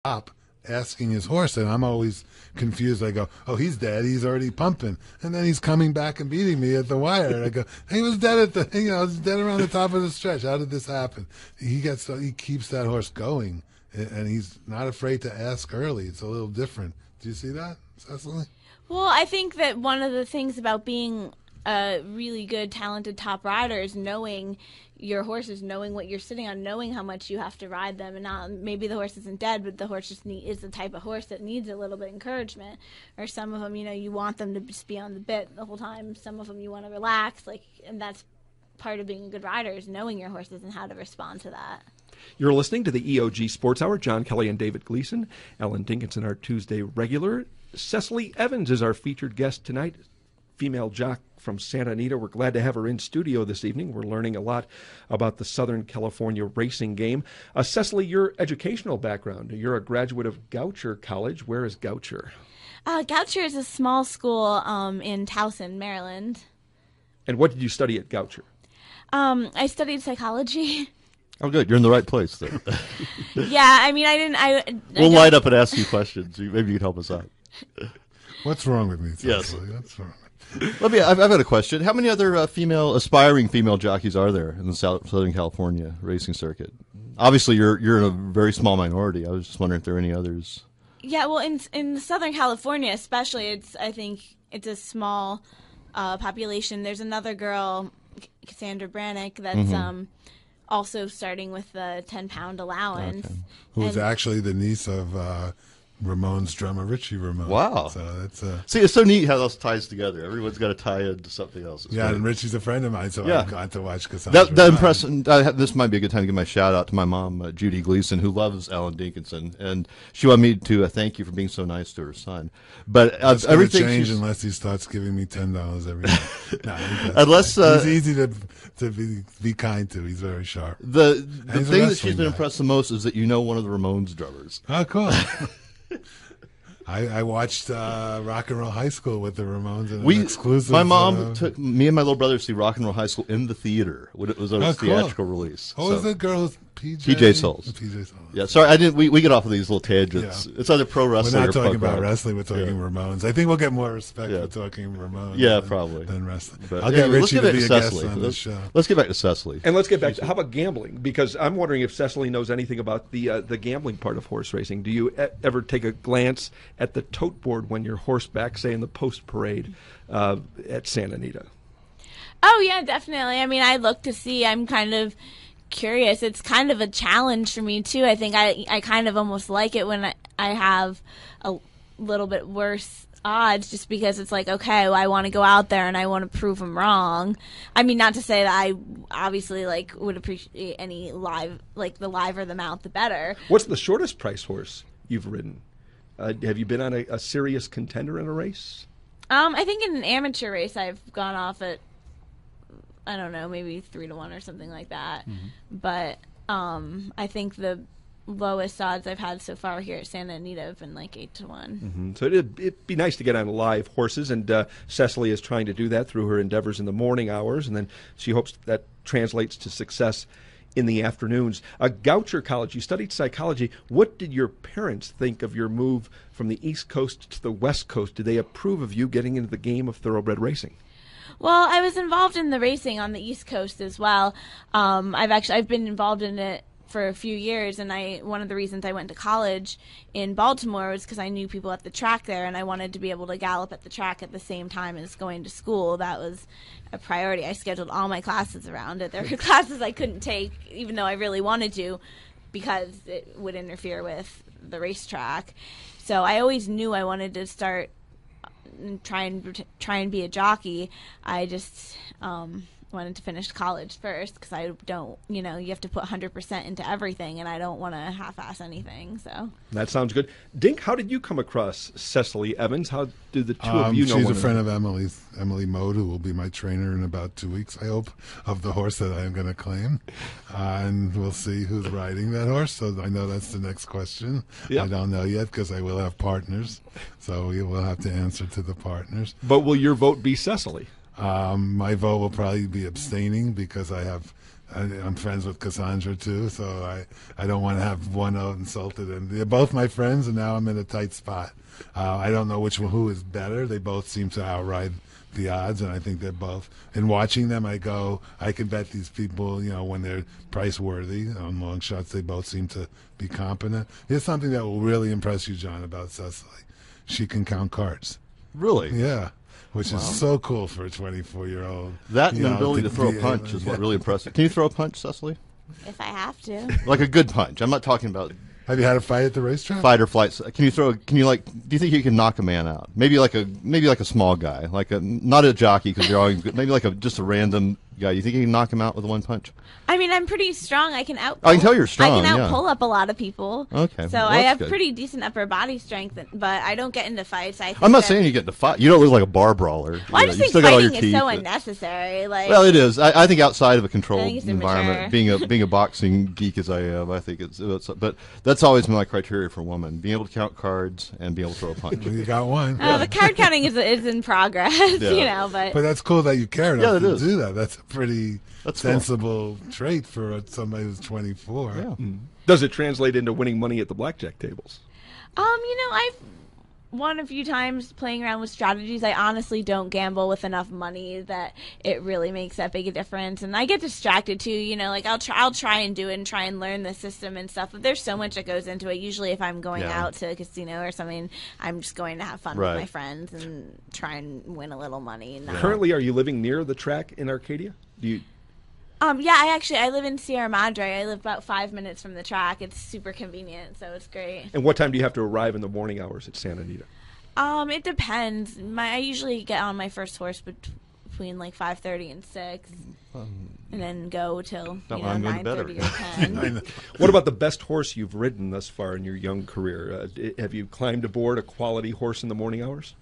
stop asking his horse, and I'm always confused. I go, oh, he's dead. He's already pumping. And then he's coming back and beating me at the wire. And I go, he was dead he's dead around the top of the stretch. How did this happen? He keeps that horse going, and he's not afraid to ask early. It's a little different. Do you see that, Cecily? Well, I think that one of the things about being a really good, talented top rider is knowing your horses, knowing what you're sitting on, knowing how much you have to ride them, and not maybe the horse isn't dead, but the horse just is the type of horse that needs a little bit of encouragement. Or some of them, you want them to just be on the bit the whole time. Some of them you want to relax, and that's part of being a good rider, is knowing your horses and how to respond to that. You're listening to the EOG Sports Hour. John Kelly and David Gleason. Ellen Dinkinson, our Tuesday regular. Cecily Evans is our featured guest tonight, female jock from Santa Anita. We're glad to have her in studio this evening. We're learning a lot about the Southern California racing game. Cecily, your educational background. You're a graduate of Goucher College. Where is Goucher? Goucher is a small school in Towson, Maryland. And what did you study at Goucher? I studied psychology. Oh, good. You're in the right place there. Yeah, I mean, I didn't. We'll light up and ask you questions. Maybe you can help us out. What's wrong with me, Cecily? Yes. What's wrong? I've got a question. How many other aspiring female jockeys are there in the Southern California racing circuit? Obviously, you're in a very small minority. I was just wondering if there are any others. Yeah, well, in Southern California especially, I think it's a small population. There's another girl, Cassandra Brannick, that's also starting with the 10-pound allowance. Okay. Who is actually the niece of Ramon's drummer, Richie Ramone. Wow. So that's See, it's so neat how those ties together. Everyone's got to tie into something else. It's great. and Richie's a friend of mine, so Yeah. I've got to watch Cassandra. That impression. This might be a good time to give my shout out to my mom, Judy Gleason, who loves Ellen Dinkinson, and she wanted me to thank you for being so nice to her son. But It's going to everything change she's- unless he starts giving me $10 every day. No, Unless, he's easy to be kind to. He's very sharp. the he's a thing that she's wrestling been guy. impressed the most is that you know one of the Ramones drummers. Oh, cool. I watched Rock and Roll High School with the Ramones. And an exclusive. My mom took me and my little brother to see Rock and Roll High School in the theater when it was on its cool. theatrical release. What was that girl's PJ Souls. PJ Souls. Yeah, sorry, I didn't. We get off of these little tangents. Yeah. It's either pro We're wrestling not or talking punk about rock. wrestling. We're talking Ramones. I think we'll get more respect Yeah. for talking Ramones. Yeah, than, probably. than wrestling. But I'll get anyway, Richie to be a guest on the let's, show. let's get back to Cecily. And let's get back to, how about gambling? Because I'm wondering if Cecily knows anything about the gambling part of horse racing. Do you ever take a glance at the tote board when you're horseback, say in the post parade at Santa Anita? Oh, yeah, definitely. I mean, I look to see. I'm kind of curious. It's kind of a challenge for me, too. I think I kind of almost like it when I have a little bit worse odds, just because it's like, okay, well, I want to go out there and I want to prove them wrong. I mean, not to say that I obviously would appreciate any live, the liver the mount, the better. What's the shortest price horse you've ridden? Have you been on a serious contender in a race? I think in an amateur race I've gone off at, I don't know, maybe 3-1 or something like that. But I think the lowest odds I've had so far here at Santa Anita have been 8-1. So it'd be nice to get on live horses, and Cecily is trying to do that through her endeavors in the morning hours, and then she hopes that translates to success in the afternoons. Goucher College, you studied psychology. What did your parents think of your move from the East Coast to the West Coast? Did they approve of you getting into the game of thoroughbred racing? Well, I was involved in the racing on the East Coast as well. I've been involved in it for a few years, and one of the reasons I went to college in Baltimore was because I knew people at the track there, and I wanted to be able to gallop at the track at the same time as going to school. That was a priority. I scheduled all my classes around it. There were classes I couldn't take, even though I really wanted to, because it would interfere with the racetrack. So I always knew I wanted to start and try and be a jockey. I just wanted to finish college first, because I don't, you have to put 100% into everything, and I don't want to half-ass anything. So that sounds good. Dink, how did you come across Cecily Evans? How do the two of you know she's one a friend another? of Emily Mode, who will be my trainer in about 2 weeks, I hope, of the horse that I am going to claim. And we'll see who's riding that horse. So I know that's the next question. Yep. I don't know yet, because I will have partners. So we will have to answer to the partners. But will your vote be Cecily? My vote will probably be abstaining, because I have I'm friends with Cassandra too, so I don't want to have one insulted. And they're both my friends, and now I'm in a tight spot. I don't know who is better. They both seem to outride the odds, and I think they're both. In watching them, I can bet these people, when they're price worthy on long shots, they both seem to be competent. Here's something that will really impress you, John, about Cecily. She can count cards. Really? Yeah. Which is so cool for a 24-year-old. That and the ability to throw a punch is what really impressive. Can you throw a punch, Cecily? If I have to. Like a good punch. I'm not talking about Have you had a fight at the racetrack? fight or flight. Do you think you can knock a man out? Maybe like a small guy, not a jockey because they're always good. Maybe just a random guy. You think you can knock him out with one punch? I mean, I'm pretty strong. I can I can tell you're strong. I can out pull up a lot of people. Okay, so well, I have good. pretty decent upper body strength, but I don't get into fights. I'm not saying you get into fight. You don't look like a bar brawler. Well, I just think fighting is so unnecessary. Well, it is. I think outside of a controlled it's environment, immature. being a boxing geek as I am, I think it's. But that's always been my criteria for a woman: being able to count cards and be able to throw a punch. You got one. The card counting is in progress, Yeah. but that's cool that you care enough Yeah, it to is. do that. That's a pretty That's cool. sensible trait for somebody who's 24. Yeah. Does it translate into winning money at the blackjack tables? I've won a few times playing around with strategies. I honestly don't gamble with enough money that it really makes that big a difference, and I get distracted too. I'll try and do it and try and learn the system and stuff, but there's so much that goes into it. Usually, if I'm going out to a casino or something, I'm just going to have fun Right. with my friends and try and win a little money. And Currently, are you living near the track in Arcadia? Do you? I live in Sierra Madre. I live about 5 minutes from the track. It's super convenient, so it's great. And what time do you have to arrive in the morning hours at Santa Anita? It depends. I usually get on my first horse between 5:30 and 6, and then go till Not when I'm going to bed 9:30 or 10. What about the best horse you've ridden thus far in your young career? Have you climbed aboard a quality horse in the morning hours?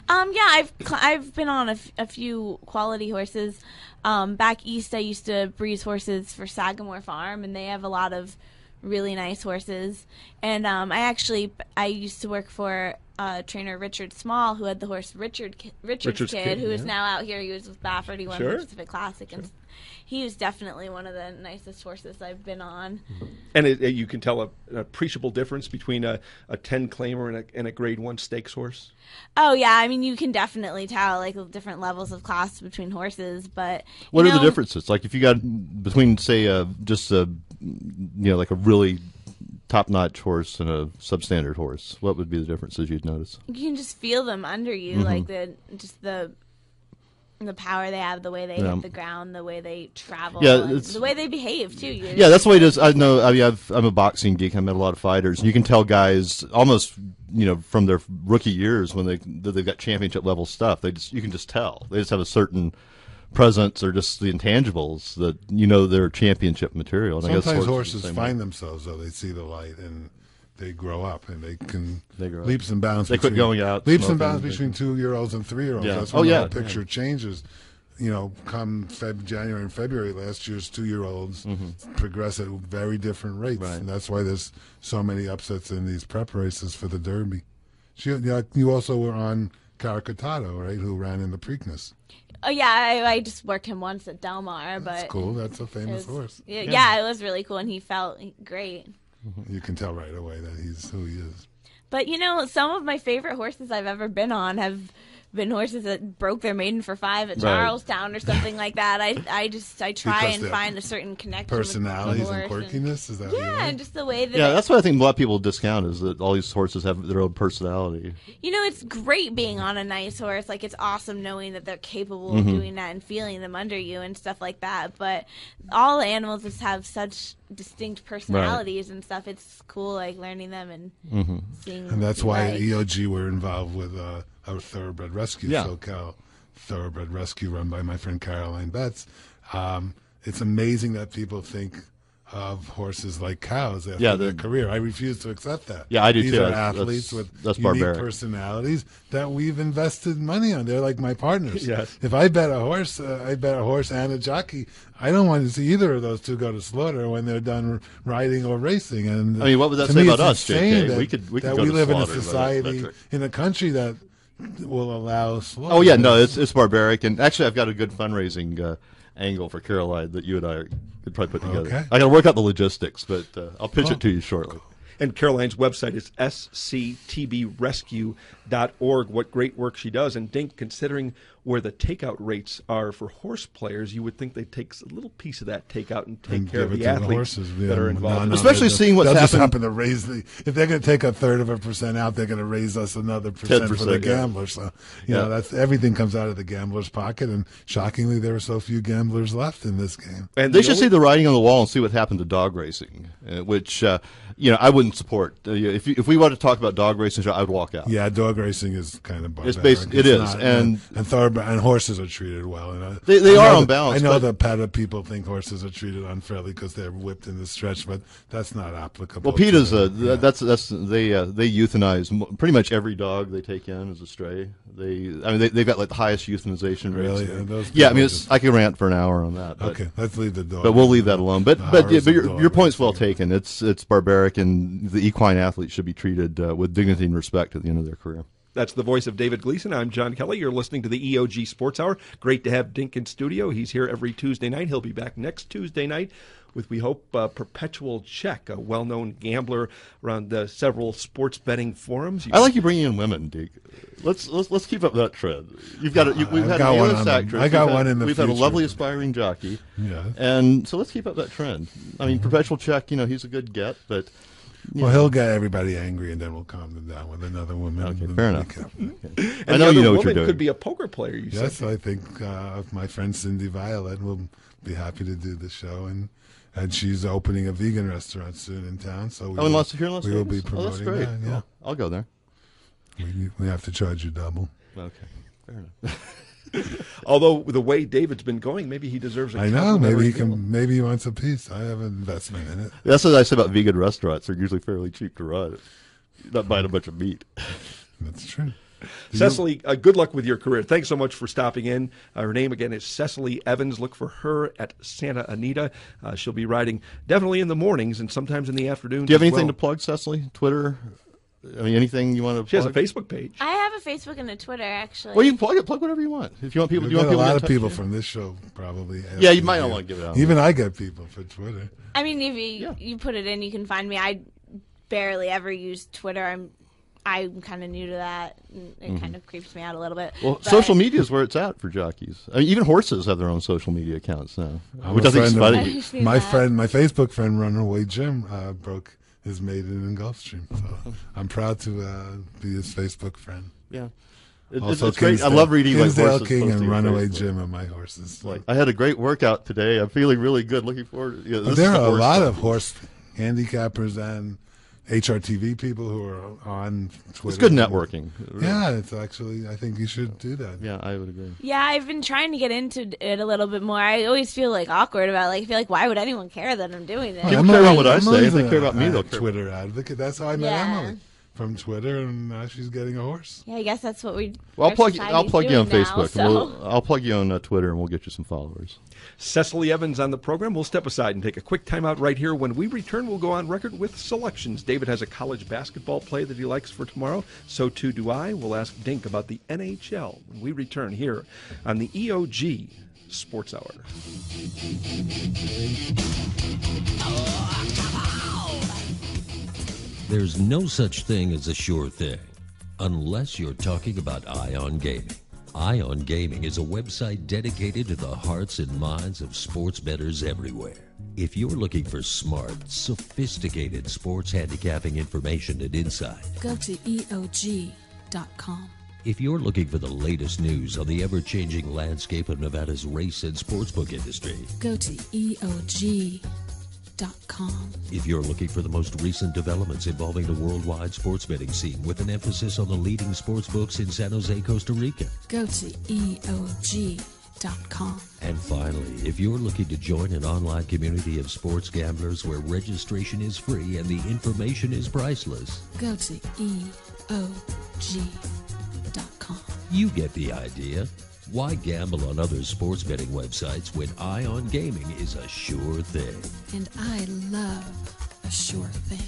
I've been on a few quality horses. Back east, I used to breeze horses for Sagamore Farm, and they have a lot of really nice horses. And I used to work for trainer Richard Small, who had the horse Richard's Kid, who is now out here. He was with Baffert. He won the Pacific Classic, and he was definitely one of the nicest horses I've been on. And you can tell an appreciable difference between a 10 claimer and a grade 1 stakes horse? Oh, yeah. I mean, you can definitely tell, different levels of class between horses, but... What are the differences? Like, if you got between, say, just a really top-notch horse and a substandard horse, what would be the differences you'd notice? You can just feel them under you, the power they have, the way they hit the ground, the way they travel, the way they behave, too. Yeah, that's the way it is. I know. I mean, I'm a boxing geek. I met a lot of fighters. And you can tell guys almost, from their rookie years when they've got championship level stuff. You can just tell. They just have a certain presence or just the intangibles that they're championship material. And Sometimes I guess horses find themselves, though. They see the light and they grow up and they can leaps and bounds. They quit going out. Leaps and bounds between 2-year-olds and 3-year-olds. Yeah. That's when the whole picture changes. Come January and February last year's 2-year-olds progress at very different rates, and that's why there's so many upsets in these prep races for the Derby. You also were on Caracatato, right? Who ran in the Preakness. Oh yeah, I just worked him once at Del Mar, but that's cool. That's a famous horse. Yeah, it was really cool, and he felt great. You can tell right away that he's who he is. But some of my favorite horses I've ever been on have been horses that broke their maiden for 5 at Charlestown or something like that. I try and find a certain connection. Personalities with the and horse quirkiness. Is that and just the way that that's what I think a lot of people discount is that all these horses have their own personality. It's great being on a nice horse. It's awesome knowing that they're capable of doing that and feeling them under you and stuff like that. But all animals just have such distinct personalities and stuff. It's cool, learning them and seeing. And that's why at EOG we're involved with a thoroughbred rescue, SoCal Thoroughbred Rescue, run by my friend Caroline Betts. It's amazing that people think of horses like cows after their career. I refuse to accept that. Yeah, I do These too. are athletes with unique barbaric personalities that we've invested money on. They're like my partners. Yes. If I bet a horse, and a jockey. I don't want to see either of those two go to slaughter when they're done riding or racing. And I mean, what would that to say me, about it's us, insane JK? that, We could that go we to live in a slaughter by that society, metric. in a country that will allow slaughter. Oh yeah, no, it's barbaric. And actually, I've got a good fundraising angle for Caroline that you and I could probably put together. Okay. I got to work out the logistics, but I'll pitch it to you shortly. And Caroline's website is sctbrescue.org. What great work she does. And Dink, considering where the takeout rates are for horse players, you would think they'd take a little piece of that takeout and take care of the athletes that are involved. Especially seeing what's they'll just happened. happen to raise if they're going to take 1/3% out, they're going to raise us another percent for the 10%, gambler. So, you know, that's everything comes out of the gambler's pocket. And shockingly, there are so few gamblers left in this game. And They should see the writing on the wall and see what happened to dog racing, which I wouldn't support. If we wanted to talk about dog racing, I would walk out. Yeah, dog racing is kind of barbaric. It is, not, and horses are treated well. And they are on balance. I know the PETA people think horses are treated unfairly because they're whipped in the stretch, but that's not applicable. Well, PETA's they euthanize pretty much every dog they take in as a stray. They've got like the highest euthanization rates. Really? Yeah, I mean, I could rant for an hour on that. But, okay, let's leave the dog. But we'll leave that alone. But your point's well taken. It's barbaric, and the equine athletes should be treated with dignity and respect at the end of their career. That's the voice of David Gleason. I'm John Kelly. You're listening to the EOG Sports Hour. Great to have Dink in studio. He's here every Tuesday night. He'll be back next Tuesday night with, we hope, Perpetual Check, a well-known gambler around several sports betting forums. I like you bringing in women, Dink. Let's keep up that trend. We've had an A-list actress. I got one in the We've future. had a lovely aspiring jockey. Yeah. And so let's keep up that trend. I mean, Perpetual Check, he's a good get, but... Well, he'll get everybody angry, and then we'll calm them down with another woman. Okay, fair enough. Okay. I know you know what you're woman doing. Could be a poker player. You Yes, said. I think my friend Cindy Violet will be happy to do the show, and she's opening a vegan restaurant soon in town. So in Las Vegas? We will be promoting that's great. that. Yeah, Well, I'll go there. we have to charge you double. Okay, fair enough. Although the way David's been going, maybe he deserves a I know. Maybe he complimentary meal. can. Maybe he wants a piece. I have an investment in it. That's what I say about vegan restaurants. They're usually fairly cheap to run. You're not buying a bunch of meat. That's true. Cecily, good luck with your career. Thanks so much for stopping in. Her name, again, is Cecily Evans. Look for her at Santa Anita. She'll be riding definitely in the mornings and sometimes in the afternoons. Do you have as anything well. to plug, Cecily? Twitter? I mean, anything you want to plug? She has a Facebook page. I have a Facebook and a Twitter, actually. Well, you can plug it. Plug whatever you want. If you want people, We you want get a people to lot get of in touch people with you? from this show probably. Yeah, you might not want to give it out. Even I get people for Twitter. I mean, if you put it in, you can find me. I barely ever use Twitter. I'm kind of new to that. And it kind of creeps me out a little bit. Well, But social media is where it's at for jockeys. I mean, even horses have their own social media accounts now, which I think is friend of- funny. I've seen My that. my Facebook friend, Runaway Jim, broke his maiden in Gulfstream. So I'm proud to be his Facebook friend. Yeah, Also, it's great. I Kingsdale- love reading like Kingsdale horses King posting and on Runaway Facebook. Jim are my horses. Like, I had a great workout today. I'm feeling really good. Looking forward. Yeah, But there are a lot of horse handicappers and HRTV people who are on Twitter. It's good networking. Yeah, it's actually. I think you should do that. Yeah, I would agree. Yeah, I've been trying to get into it a little bit more. I always feel like awkward about I feel like why would anyone care that I'm doing this? People care about what I say. Emily's If they care a- about me, a they'll care. Twitter advocate. That's how I met Yeah. Emily from Twitter, and now she's getting a horse. Yeah, I guess that's what we. Well, our I'll plug you on society's doing Facebook. now, so. I'll plug you on Twitter, and we'll get you some followers. Cecily Evans on the program. We'll step aside and take a quick timeout right here. When we return, we'll go on record with selections. David has a college basketball play that he likes for tomorrow. So too do I. We'll ask Dink about the NHL when we return here on the EOG Sports Hour. There's no such thing as a sure thing, unless you're talking about Ion Gaming. Ion Gaming is a website dedicated to the hearts and minds of sports bettors everywhere. If you're looking for smart, sophisticated sports handicapping information and insight, Go to EOG.com. if you're looking for the latest news on the ever-changing landscape of Nevada's race and sportsbook industry, Go to EOG.com. if you're looking for the most recent developments involving the worldwide sports betting scene with an emphasis on the leading sports books in San Jose, Costa Rica, Go to EOG.com. and finally, if you're looking to join an online community of sports gamblers where registration is free and the information is priceless, Go to EOG.com. you get the idea. Why gamble on other sports betting websites when Ion Gaming is a sure thing? And I love a sure thing.